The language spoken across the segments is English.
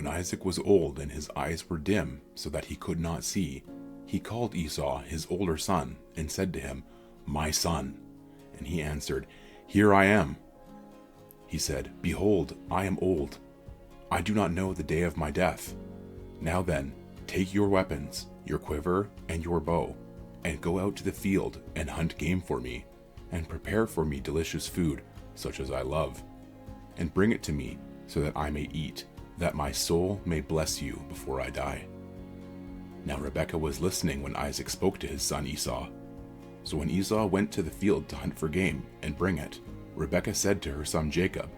When Isaac was old and his eyes were dim so that he could not see, he called Esau his older son and said to him, "My son." And he answered, "Here I am." He said, "Behold, I am old. I do not know the day of my death. Now then, take your weapons, your quiver and your bow, and go out to the field and hunt game for me, and prepare for me delicious food, such as I love, and bring it to me so that I may eat, that my soul may bless you before I die." Now Rebekah was listening when Isaac spoke to his son Esau. So when Esau went to the field to hunt for game and bring it, Rebekah said to her son Jacob,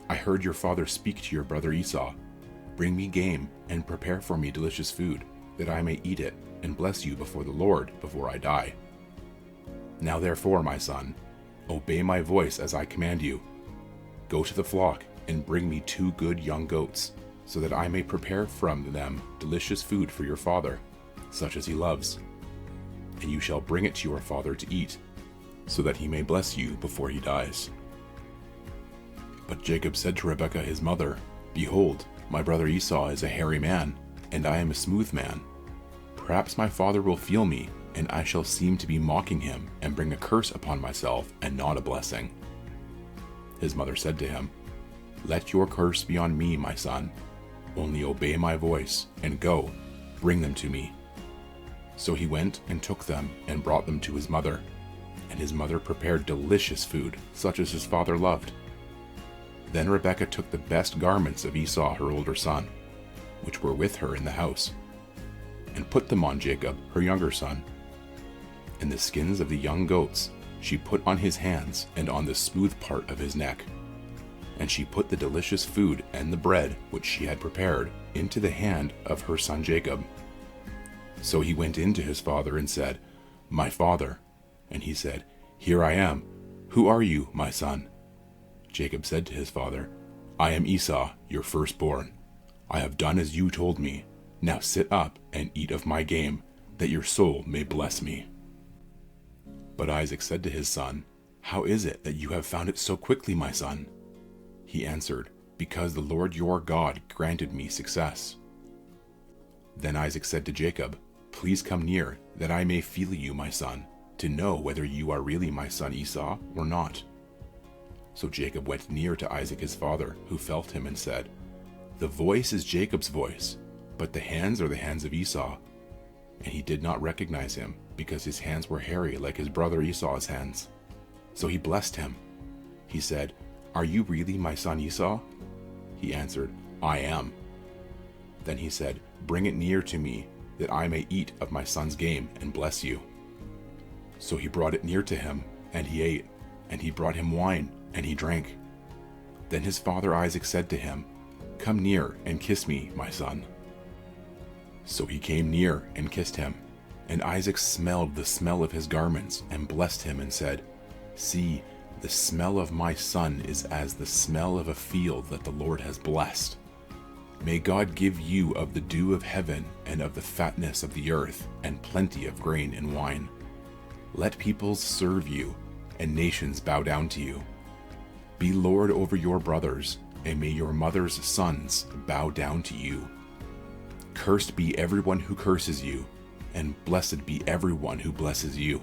"I heard your father speak to your brother Esau. Bring me game and prepare for me delicious food, that I may eat it and bless you before the Lord before I die. Now therefore, my son, obey my voice as I command you. Go to the flock and bring me 2 good young goats, so that I may prepare from them delicious food for your father, such as he loves. And you shall bring it to your father to eat, so that he may bless you before he dies." But Jacob said to Rebekah his mother, "Behold, my brother Esau is a hairy man, and I am a smooth man. Perhaps my father will feel me, and I shall seem to be mocking him, and bring a curse upon myself, and not a blessing." His mother said to him, "Let your curse be on me, my son. Only obey my voice, and go, bring them to me." So he went and took them, and brought them to his mother. And his mother prepared delicious food, such as his father loved. Then Rebekah took the best garments of Esau her older son, which were with her in the house, and put them on Jacob her younger son. And the skins of the young goats she put on his hands and on the smooth part of his neck. And she put the delicious food and the bread which she had prepared into the hand of her son Jacob. So he went in to his father and said, "My father." And he said, "Here I am. Who are you, my son?" Jacob said to his father, "I am Esau, your firstborn. I have done as you told me. Now sit up and eat of my game, that your soul may bless me." But Isaac said to his son, "How is it that you have found it so quickly, my son?" He answered, "Because the Lord your God granted me success." Then Isaac said to Jacob, "Please come near, that I may feel you, my son, to know whether you are really my son Esau or not." So Jacob went near to Isaac his father, who felt him and said, "The voice is Jacob's voice, but the hands are the hands of Esau." And he did not recognize him, because his hands were hairy like his brother Esau's hands. So he blessed him. He said, "Are you really my son Esau?" He answered, "I am." Then he said, "Bring it near to me, that I may eat of my son's game and bless you." So he brought it near to him, and he ate, and he brought him wine, and he drank. Then his father Isaac said to him, "Come near and kiss me, my son." So he came near and kissed him, and Isaac smelled the smell of his garments and blessed him and said, "See, the smell of my son is as the smell of a field that the Lord has blessed. May God give you of the dew of heaven and of the fatness of the earth and plenty of grain and wine. Let peoples serve you and nations bow down to you. Be lord over your brothers, and may your mother's sons bow down to you. Cursed be everyone who curses you, and blessed be everyone who blesses you."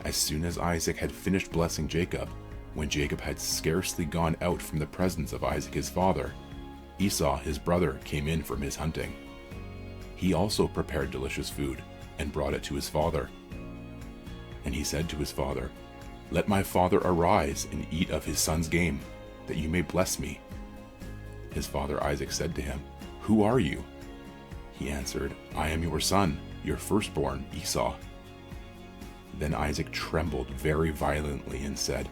As soon as Isaac had finished blessing Jacob, when Jacob had scarcely gone out from the presence of Isaac his father, Esau his brother came in from his hunting. He also prepared delicious food, and brought it to his father. And he said to his father, "Let my father arise and eat of his son's game, that you may bless me." His father Isaac said to him, "Who are you?" He answered, "I am your son, your firstborn, Esau." Then Isaac trembled very violently and said,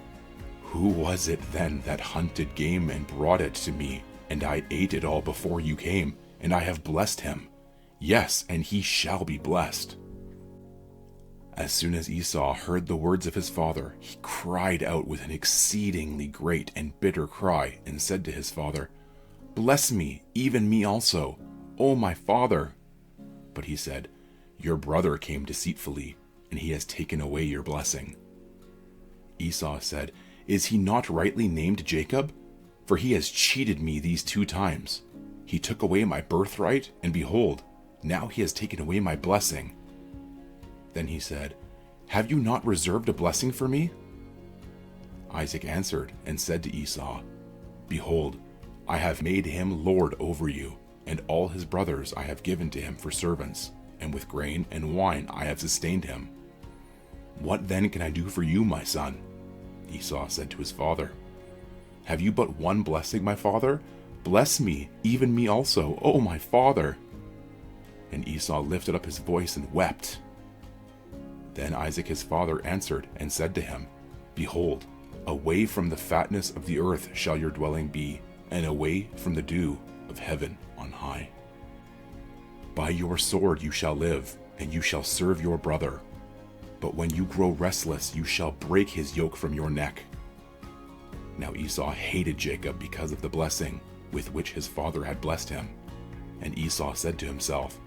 "Who was it then that hunted game and brought it to me? And I ate it all before you came, and I have blessed him. Yes, and he shall be blessed." As soon as Esau heard the words of his father, he cried out with an exceedingly great and bitter cry, and said to his father, "Bless me, even me also, O my father." But he said, "Your brother came deceitfully, and he has taken away your blessing." Esau said, "Is he not rightly named Jacob? For he has cheated me these 2 times. He took away my birthright, and behold, now he has taken away my blessing." Then he said, "Have you not reserved a blessing for me?" Isaac answered and said to Esau, "Behold, I have made him lord over you, and all his brothers I have given to him for servants, and with grain and wine I have sustained him. What then can I do for you, my son?" Esau said to his father, "Have you but one blessing, my father? Bless me, even me also, O my father." And Esau lifted up his voice and wept. Then Isaac his father answered and said to him, "Behold, away from the fatness of the earth shall your dwelling be, and away from the dew of heaven on high. By your sword you shall live, and you shall serve your brother. But when you grow restless, you shall break his yoke from your neck." Now Esau hated Jacob because of the blessing with which his father had blessed him. And Esau said to himself,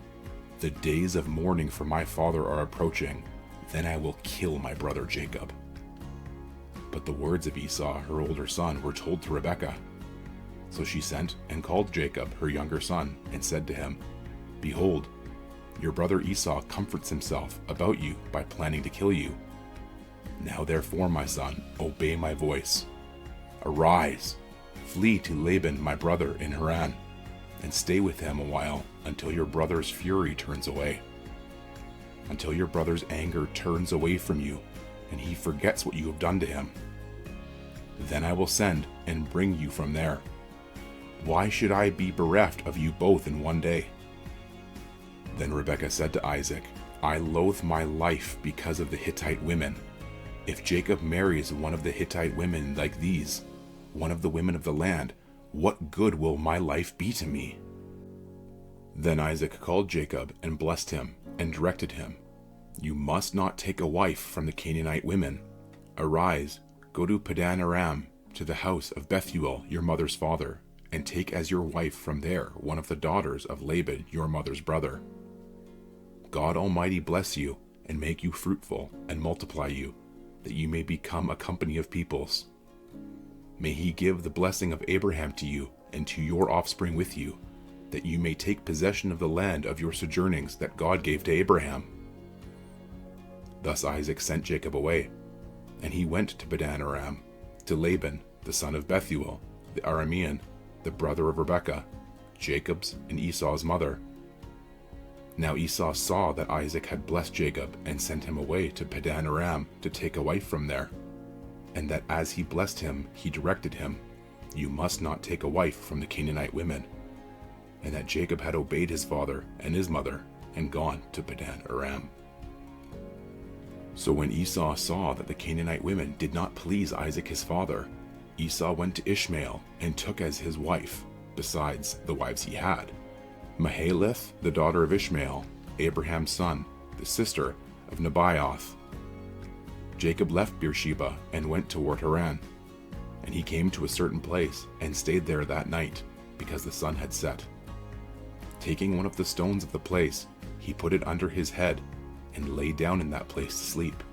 "The days of mourning for my father are approaching, then I will kill my brother Jacob." But the words of Esau, her older son, were told to Rebekah. So she sent and called Jacob, her younger son, and said to him, "Behold, your brother Esau comforts himself about you by planning to kill you. Now therefore, my son, obey my voice. Arise, flee to Laban my brother in Haran, and stay with him a while until your brother's fury turns away, until your brother's anger turns away from you, and he forgets what you have done to him. Then I will send and bring you from there. Why should I be bereft of you both in one day?" Then Rebekah said to Isaac, "I loathe my life because of the Hittite women. If Jacob marries one of the Hittite women like these, one of the women of the land, what good will my life be to me?" Then Isaac called Jacob and blessed him and directed him, "You must not take a wife from the Canaanite women. Arise, go to Padan Aram, to the house of Bethuel your mother's father, and take as your wife from there one of the daughters of Laban your mother's brother. God Almighty bless you, and make you fruitful, and multiply you, that you may become a company of peoples. May he give the blessing of Abraham to you, and to your offspring with you, that you may take possession of the land of your sojournings that God gave to Abraham." Thus Isaac sent Jacob away, and he went to Padan Aram, to Laban, the son of Bethuel, the Aramean, the brother of Rebekah, Jacob's and Esau's mother. Now Esau saw that Isaac had blessed Jacob and sent him away to Padan Aram to take a wife from there, and that as he blessed him, he directed him, "You must not take a wife from the Canaanite women," and that Jacob had obeyed his father and his mother and gone to Padan Aram. So when Esau saw that the Canaanite women did not please Isaac his father, Esau went to Ishmael and took as his wife, besides the wives he had, Mahalath, the daughter of Ishmael, Abraham's son, the sister of Nebaioth. Jacob left Beersheba and went toward Haran, and he came to a certain place and stayed there that night, because the sun had set. Taking one of the stones of the place, he put it under his head and lay down in that place to sleep.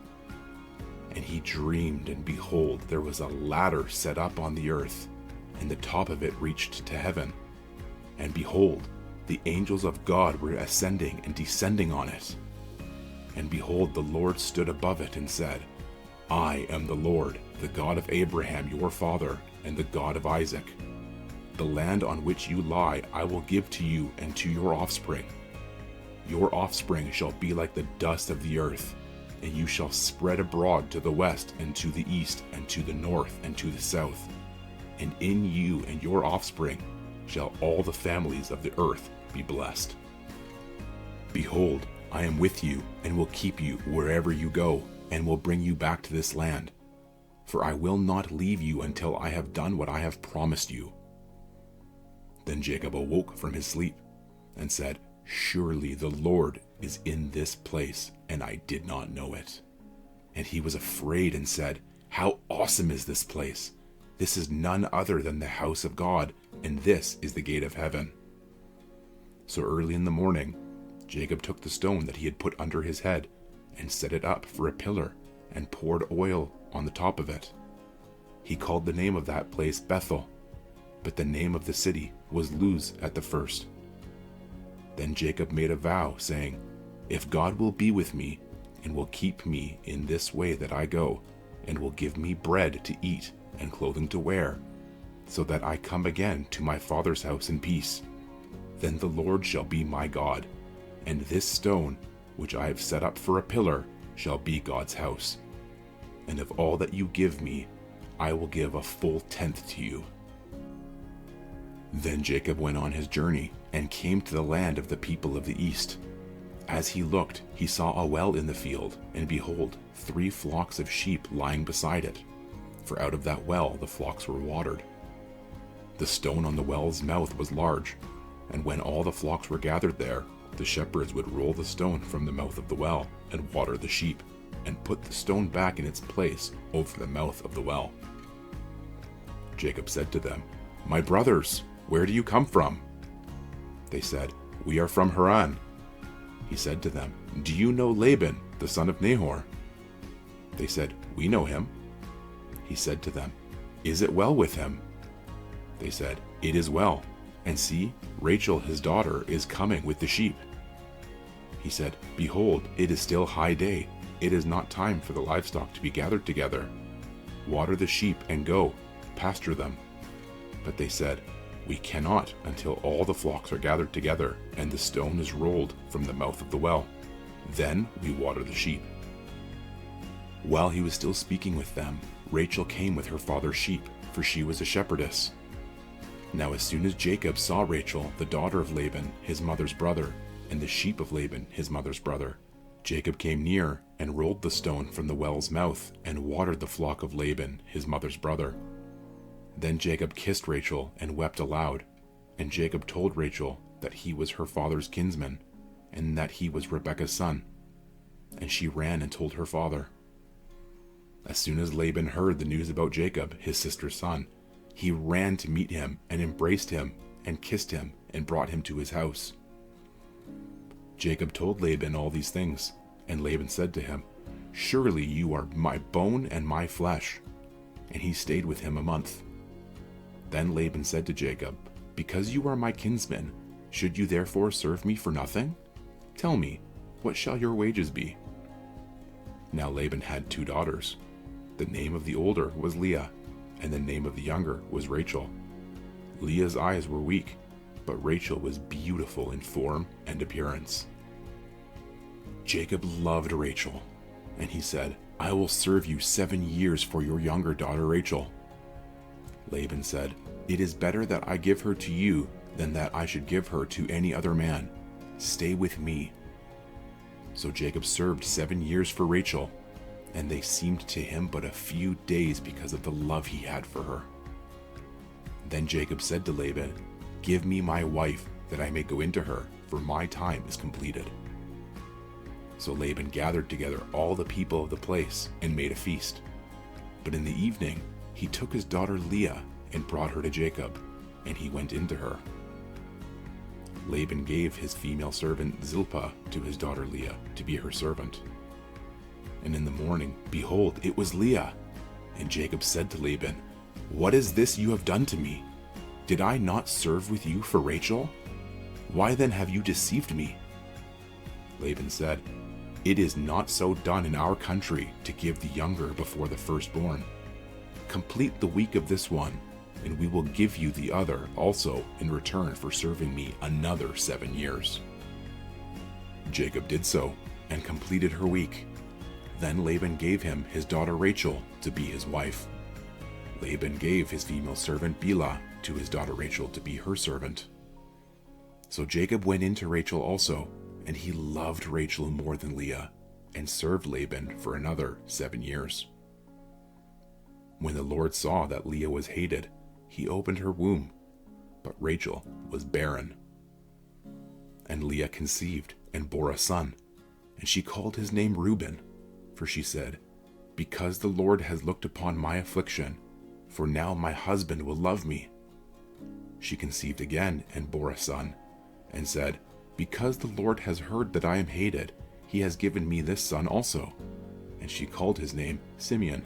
And he dreamed, and behold, there was a ladder set up on the earth, and the top of it reached to heaven. And behold, the angels of God were ascending and descending on it. And behold, the Lord stood above it and said, "I am the Lord, the God of Abraham your father, and the God of Isaac. The land on which you lie I will give to you and to your offspring. Your offspring shall be like the dust of the earth, and you shall spread abroad to the west and to the east and to the north and to the south. And in you and your offspring shall all the families of the earth be blessed. Behold, I am with you and will keep you wherever you go, and will bring you back to this land. For I will not leave you until I have done what I have promised you." Then Jacob awoke from his sleep and said, "Surely the Lord is in this place, and I did not know it." And he was afraid and said, "How awesome is this place! This is none other than the house of God, and this is the gate of heaven." So early in the morning, Jacob took the stone that he had put under his head and set it up for a pillar and poured oil on the top of it. He called the name of that place Bethel, but the name of the city was Luz at the first. Then Jacob made a vow, saying, "If God will be with me, and will keep me in this way that I go, and will give me bread to eat and clothing to wear, so that I come again to my father's house in peace, then the Lord shall be my God, and this stone, which I have set up for a pillar, shall be God's house. And of all that you give me, I will give a full tenth to you." Then Jacob went on his journey, and came to the land of the people of the east. As he looked, he saw a well in the field, and behold, 3 flocks of sheep lying beside it, for out of that well the flocks were watered. The stone on the well's mouth was large, and when all the flocks were gathered there, the shepherds would roll the stone from the mouth of the well, and water the sheep, and put the stone back in its place over the mouth of the well. Jacob said to them, "My brothers, where do you come from?" They said, "We are from Haran." He said to them, "Do you know Laban, the son of Nahor?" They said, "We know him." He said to them, "Is it well with him?" They said, "It is well. And see, Rachel his daughter is coming with the sheep." He said, "Behold, it is still high day. It is not time for the livestock to be gathered together. Water the sheep and go, pasture them." But they said, "We cannot until all the flocks are gathered together, and the stone is rolled from the mouth of the well. Then we water the sheep." While he was still speaking with them, Rachel came with her father's sheep, for she was a shepherdess. Now as soon as Jacob saw Rachel, the daughter of Laban, his mother's brother, and the sheep of Laban, his mother's brother, Jacob came near and rolled the stone from the well's mouth and watered the flock of Laban, his mother's brother. Then Jacob kissed Rachel and wept aloud, and Jacob told Rachel that he was her father's kinsman, and that he was Rebekah's son. And she ran and told her father. As soon as Laban heard the news about Jacob, his sister's son, he ran to meet him and embraced him and kissed him and brought him to his house. Jacob told Laban all these things, and Laban said to him, "Surely you are my bone and my flesh." And he stayed with him a month. Then Laban said to Jacob, "Because you are my kinsman, should you therefore serve me for nothing? Tell me, what shall your wages be?" Now Laban had 2 daughters. The name of the older was Leah, and the name of the younger was Rachel. Leah's eyes were weak, but Rachel was beautiful in form and appearance. Jacob loved Rachel, and he said, "I will serve you 7 years for your younger daughter Rachel." Laban said, "It is better that I give her to you than that I should give her to any other man. Stay with me." So Jacob served 7 years for Rachel, and they seemed to him but a few days because of the love he had for her. Then Jacob said to Laban, "Give me my wife, that I may go into her, for my time is completed." So Laban gathered together all the people of the place and made a feast. But in the evening he took his daughter Leah and brought her to Jacob, and he went into her. Laban gave his female servant Zilpah to his daughter Leah to be her servant. And in the morning, behold, it was Leah. And Jacob said to Laban, "What is this you have done to me? Did I not serve with you for Rachel? Why then have you deceived me?" Laban said, "It is not so done in our country to give the younger before the firstborn. Complete the week of this one, and we will give you the other also in return for serving me another 7 years." Jacob did so, and completed her week. Then Laban gave him his daughter Rachel to be his wife. Laban gave his female servant Bilhah to his daughter Rachel to be her servant. So Jacob went in to Rachel also, and he loved Rachel more than Leah, and served Laban for another 7 years. When the Lord saw that Leah was hated, he opened her womb, but Rachel was barren. And Leah conceived and bore a son, and she called his name Reuben, for she said, "Because the Lord has looked upon my affliction, for now my husband will love me." She conceived again and bore a son, and said, "Because the Lord has heard that I am hated, he has given me this son also." And she called his name Simeon.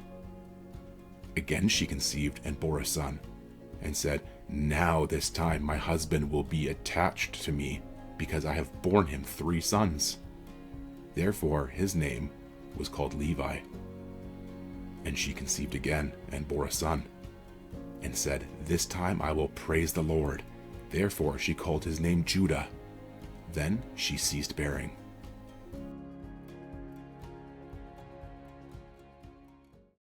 Again she conceived and bore a son, and said, "Now this time my husband will be attached to me, because I have borne him 3 sons." Therefore his name was called Levi. And she conceived again and bore a son, and said, "This time I will praise the Lord." Therefore she called his name Judah. Then she ceased bearing.